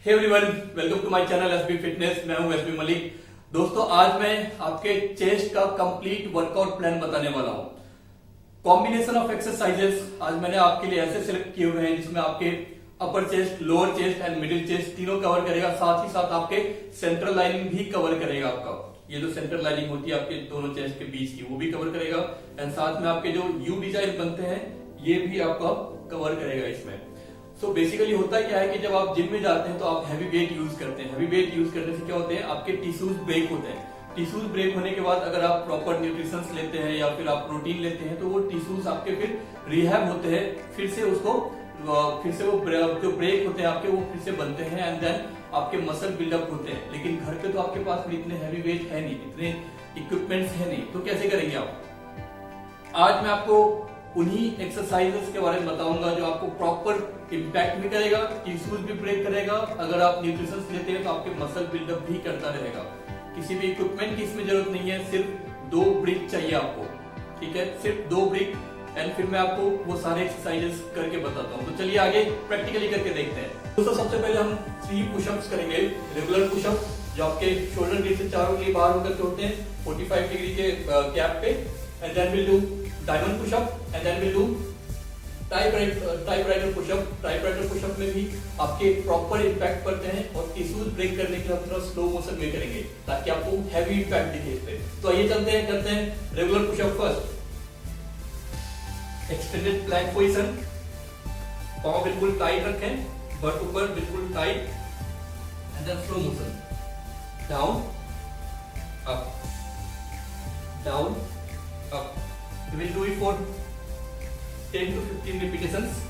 Hey everyone, welcome to my channel SB fitness. मैं हूं SB Malik. दोस्तों, आज मैं आपके चेस्ट का कंप्लीट वर्कआउट प्लान बताने वाला हूं। कॉम्बिनेशन ऑफ एक्सरसाइजेस आज मैंने आपके लिए ऐसे सिलेक्ट किए हुए हैं जिसमें आपके अपर chest, lower chest and middle chest तीनों कवर करेगा। साथ ही साथ आपके सेंट्रल लाइनिंग भी कवर करेगा। आपका ये जो सेंट्रल लाइनिंग होती है आपके दोनों चेस्ट के बीच की, वो भी कवर करेगा। एंड साथ में आपके जो यू डिजाइन बनते हैं ये भी आपका कवर करेगा इसमें। सो बेसिकली होता क्या है कि जब आप जिम में जाते हैं तो आप हैवी वेट यूज करते हैं। हैवी वेट यूज करने से क्या होते हैं, आपके टिश्यूज ब्रेक होते हैं। टिश्यूज ब्रेक होने के बाद अगर आप प्रॉपर न्यूट्रिशन लेते हैं या फिर आप प्रोटीन लेते हैं तो वो टिश्यूज आपके फिर रिहैब होते हैं, फिर से वो जो ब्रेक होते हैं आपके वो फिर से बनते हैं एंड देन आपके मसल बिल्डअप होते हैं। लेकिन घर पे तो आपके पास भी इतने हैवी वेट है नहीं, इतने इक्विपमेंट्स है नहीं, तो कैसे करेंगे आप? आज मैं आपको उन्हीं एक्सरसाइजेस के बारे में बताऊंगा जो आपको प्रॉपर इंपैक्ट भी करेगा, टिश्यूज भी ब्रेक करेगा। अगर आप न्यूट्रिशन लेते हैं तो आपके मसल बिल्डअप भी करता रहेगा। किसी भी इक्विपमेंट की इसमें जरूरत नहीं है, सिर्फ 2 ब्रिक चाहिए आपको। ठीक है, सिर्फ 2 ब्रिक एंड फिर मैं आपको वो सारे एक्सरसाइजेस करके बताता हूँ। तो चलिए आगे प्रैक्टिकली करके देखते हैं। दोस्तों, सबसे पहले हम 3 पुशअप्स करेंगे। रेगुलर पुशअप जो आपके शोल्डर ग्रिड से 4 उंगली बाहर होकर के होते हैं 45 डिग्री के गैप पे। And then will do diamond pushup and then will do typewriter pushup. Typewriter pushup में भी आपके प्रॉपर इंपैक्ट पड़ते हैं और टिश्यूज ब्रेक करने के लिए थोड़ा स्लो मोशन में करेंगे ताकि आपको हैवी इंपैक्ट दिखे इस पे। तो आइए करते हैं regular pushup. First extended plank position, पांव बिल्कुल टाइट रखें, बट ऊपर बिल्कुल tight and then slow motion down up down up. We will do it for 10 to 15 repetitions.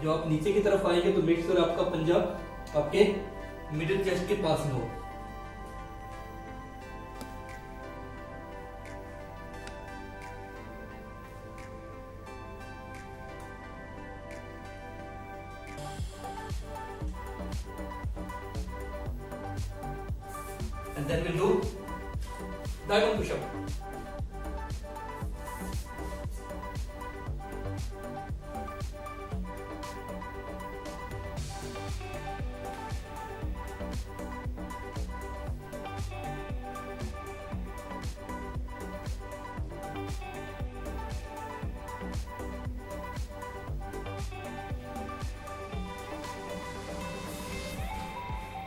जो आप नीचे की तरफ आएंगे तो मेक श्योर आपका पंजा आपके मिडिल चेस्ट के पास में हो। And then we'll do diamond push-up.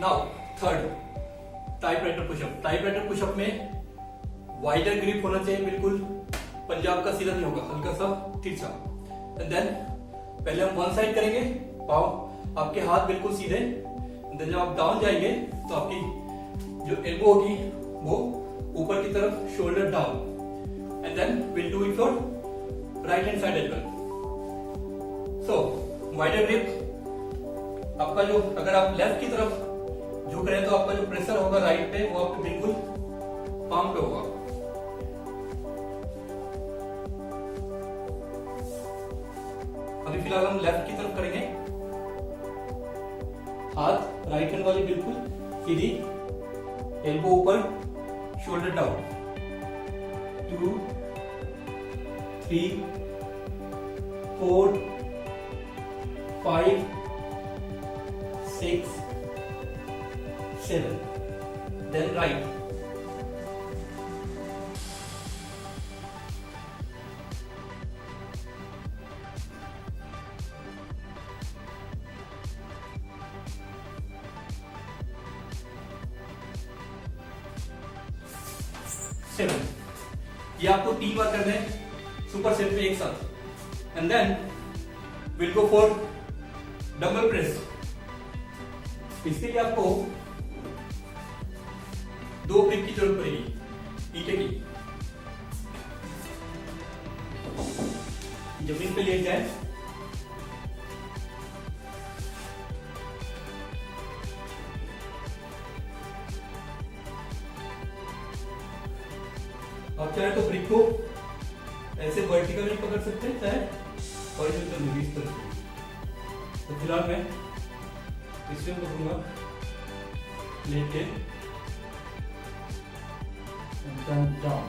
Now, third typewriter pushup. Typewriter pushup में वाइडर ग्रिप होना चाहिए, बिल्कुल पंजाब का सीधा नहीं होगा, हल्का सा तिरछा। एंड देन पहले हम वन साइड करेंगे, पाँव आपके हाथ बिल्कुल सीधे। देन जब आप डाउन जाएंगे तो आपकी जो एल्बो होगी वो ऊपर की तरफ, shoulder down. And then will do it for right hand side as well. So wider grip आपका जो, अगर आप लेफ्ट की तरफ झुक रहे हैं तो आपका जो प्रेशर होगा राइट पे वो आपके बिल्कुल पाम पे होगा। अभी फिलहाल हम लेफ्ट की तरफ करेंगे। हाथ राइट हैंड वाली बिल्कुल सीधी, एल्बो ऊपर, shoulder down. 2 3 4 5 6 7, then right. Seven. ये आपको 3 बार करना है सुपर सेट में एक साथ। And then will go for dumbbell press. इसके लिए आपको 2 ब्रिक की जरूरत पड़ेगी, ईंटे की। जमीन पे लेट जाए, आप चाहे तो ब्रिक को ऐसे वर्टिकल भी पकड़ सकते हैं, चाहे हॉरिजॉन्टल भी इस तरह से। तो फिलहाल मैं इसमें पकड़ूंगा लेट के down.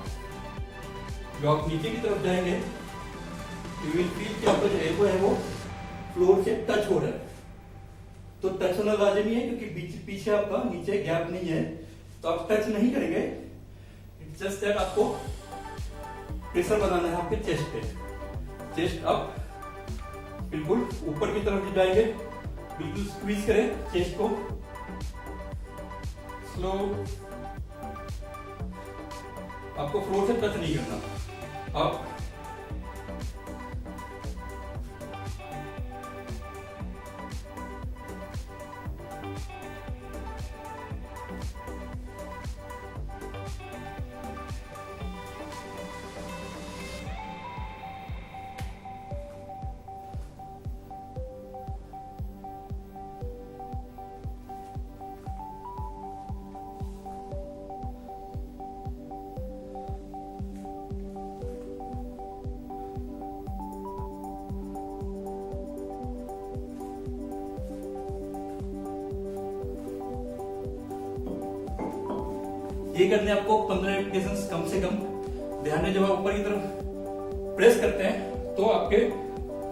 जो आप नीचे की तरफ जाएंगे यू विल फील कि आपका जो एल्बो है वो फ्लोर से टच हो रहा है। तो टच होना लाजमी है क्योंकि पीछे आपका नीचे गैप नहीं है, तो आप टच नहीं करेंगे। इट्स जस्ट दैट आपको प्रेशर बनाना है आपके चेस्ट पे। चेस्ट अप, बिल्कुल ऊपर की तरफ जाएंगे, बिल्कुल स्क्वीज करें चेस्ट को, स्लो। आपको फ्लोर से टच नहीं करना। आप ये करने आपको 15 रेपिटेशंस कम से कम। ध्यान में जब आप ऊपर की तरफ प्रेस करते हैं तो आपके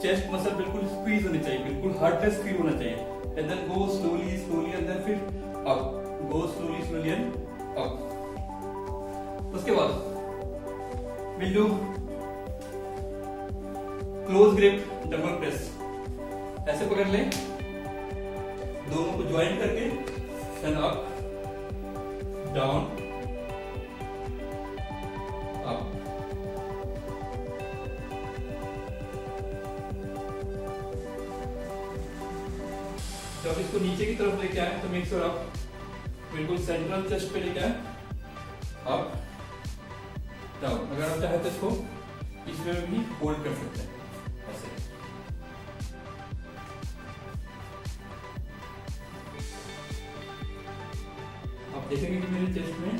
चेस्ट मसल बिल्कुल स्क्वीज होनी चाहिए, बिल्कुल हार्डनेस फील होना चाहिए। And then go slowly slowly and then फिर up, go slowly slowly and up. उसके बाद will do close grip double press. ऐसे पकड़ लें, दोनों को ज्वाइन करके देन अप डाउन अप। जब इसको नीचे की तरफ लेके आए तो मेक श्योर आप बिल्कुल सेंट्रल चेस्ट पे लेके आए, अप डाउन। अगर आप चाहे तो इसको इसमें भी होल्ड कर सकते हैं ऐसे। आप देखेंगे कि मेरे चेस्ट में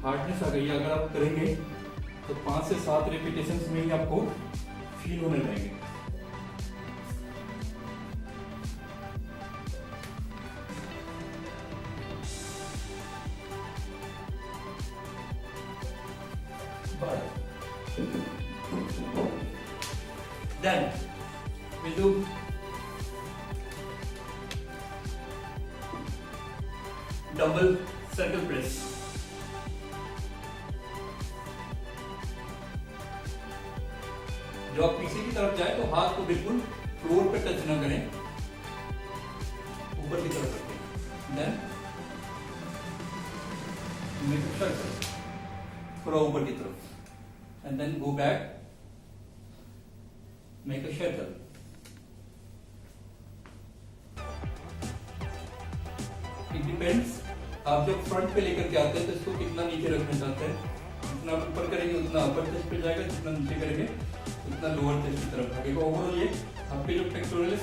हार्डनेस आ गई है। अगर आप करेंगे तो 5 से 7 रेपिटेशंस में ही आपको फील होने लगेंगे। Then we'll do double circle press। जब आप पीछे की तरफ जाए तो हाथ को बिल्कुल फ्लोर पे टच ना करें, ऊपर की तरफ रखें। देन मेक अ सर्कल थोड़ा ऊपर की तरफ and then go back, make a circle. It depends, आप जब फ्रंट पे लेकर के आते हैं तो इसको कितना नीचे रखना चाहते हैं। जितना आप ऊपर करेंगे उतना अपर चेस्ट पे जाएगा, जितना नीचे करेंगे उतना लोअर चेस्ट की तरफ भागेगा। ओवरऑल ये आपके जो पेक्टोरल्स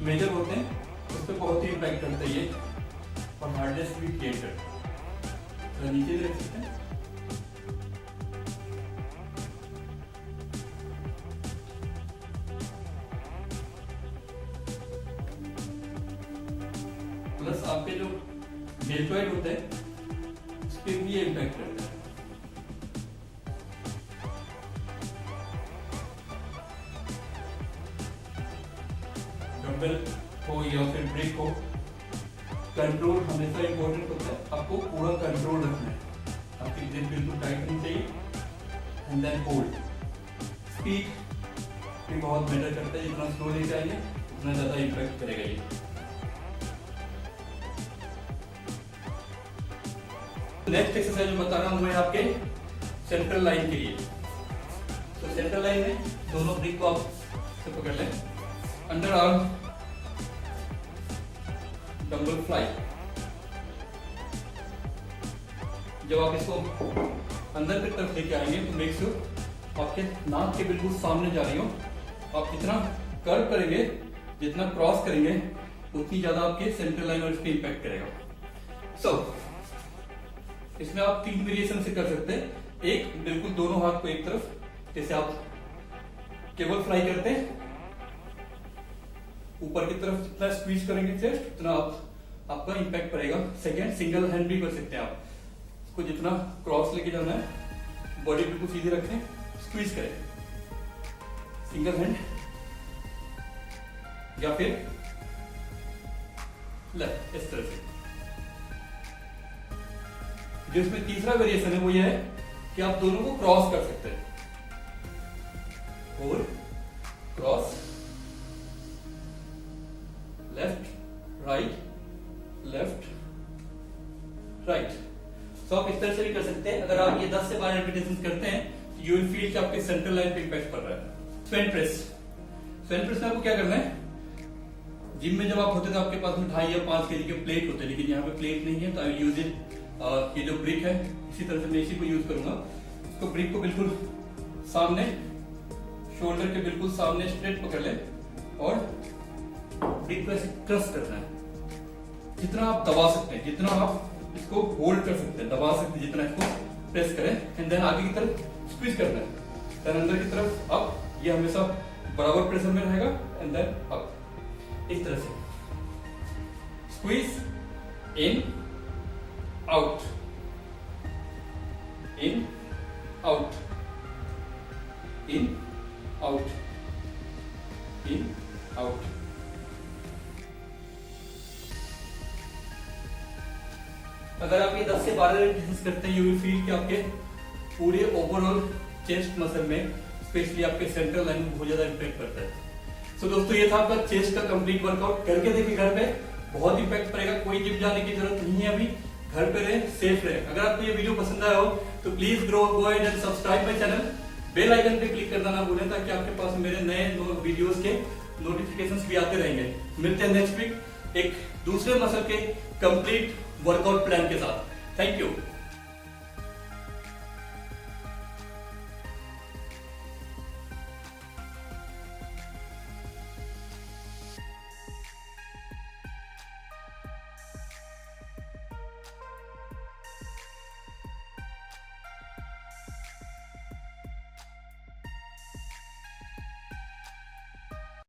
मेजर होते हैं उस पर बहुत ही इम्पैक्ट करता है ये, और हार्डनेस भी क्रिएट करता है। तो नीचे भी रख सकते हैं। प्लस आपके जो डेल्टॉइड होते हैं उस पर भी ये इम्पैक्ट करता है। डंबल हो या फिर ब्रेक हो, कंट्रोल हमेशा इंपॉर्टेंट होता है। आपको पूरा कंट्रोल रखना है, आपकी ग्रिप बिल्कुल टाइट होनी चाहिए एंड देन होल्ड। स्पीड भी बहुत मैटर करता है, जितना स्लो ले जाएंगे उतना ज्यादा इम्पैक्ट करेगा ये। नेक्स्ट एक्सरसाइज जो बता रहा हूं मैं आपके सेंट्रल लाइन के लिए। तो सेंट्रल लाइन में दोनों ब्रिक को आप से पकड़ लें, अंडर आर्म डंबल फ्लाई। जब आप इसको अंदर की तरफ लेके आएंगे तो मेक श्योर आपके नाक के बिल्कुल सामने जा रही हो। आप जितना कर्व करेंगे, जितना क्रॉस करेंगे उतनी ज्यादा आपके सेंट्रल लाइन और इस पे इम्पैक्ट करेगा। सो इसमें आप 3 वेरिएशन से कर सकते हैं। एक, बिल्कुल दोनों हाथ को एक तरफ, जैसे आप केबल फ्लाई करते हैं, ऊपर की तरफ जितना स्क्वीज करेंगे चेस्ट उतना आपका इम्पैक्ट पड़ेगा। सेकेंड, सिंगल हैंड भी कर सकते हैं आप। इसको जितना क्रॉस लेके जाना है, बॉडी बिल्कुल सीधी रखें, स्क्वीज करें, सिंगल हैंड या फिर लेफ्ट, इस तरह से। जो इसमें तीसरा वेरिएशन है वो ये है कि आप दोनों को क्रॉस कर सकते हैं, और cross, left right, left right. तो आप इस तरह से भी कर सकते हैं। अगर आप ये 10 से 12 रिपीटेशन करते हैं तो यू विल फील कि आपके सेंट्रल लाइन पे इंपैक्ट पड़ रहा है। स्वेन प्रेस, स्वेन प्रेस में आपको क्या करना है, जिम में जब आप होते तो आपके पास में 2.5 या 5 kg के प्लेट होते हैं, लेकिन यहाँ पे प्लेट नहीं है, तो आई यूज इट, ये जो ब्रिक है इसी तरह से मैं इसी को यूज करूंगा। इसको ब्रिक को बिल्कुल सामने, शोल्डर के बिल्कुल सामने स्ट्रेट पकड़ ले और ब्रिक को ऐसे क्रश करना है, जितना आप दबा सकते हैं, जितना आप इसको होल्ड कर सकते हैं, दबा सकते हैं, जितना इसको प्रेस करें, एंड देन आगे की तरफ स्क्वीज करना है, देन अंदर की तरफ अप। ये हमेशा बराबर प्रेशर में रहेगा, एंड देन अप, इस तरह से squeeze in out, in out, in out, in out. अगर आप ये 10 से 12 रिपीटेशंस करते हैं, यू विल फील कि आपके पूरे ओवरऑल चेस्ट मसल में, स्पेशली आपके सेंट्रल लाइन में बहुत ज्यादा इम्पैक्ट पड़ता है। सो दोस्तों, ये था आपका चेस्ट का कंप्लीट वर्कआउट। करके देखिए घर पे, बहुत इम्पैक्ट पड़ेगा। कोई जिम जाने की जरूरत नहीं है, अभी घर पे रहे, सेफ रहे। अगर आपको ये वीडियो पसंद आया हो तो please go ahead and subscribe my channel, bell icon पे क्लिक करना ना भूलें, ताकि आपके पास मेरे नए वीडियोस के नोटिफिकेशंस भी आते रहेंगे। मिलते हैं नेक्स्ट वीक एक दूसरे मसल के कंप्लीट वर्कआउट प्लान के साथ। Thank you.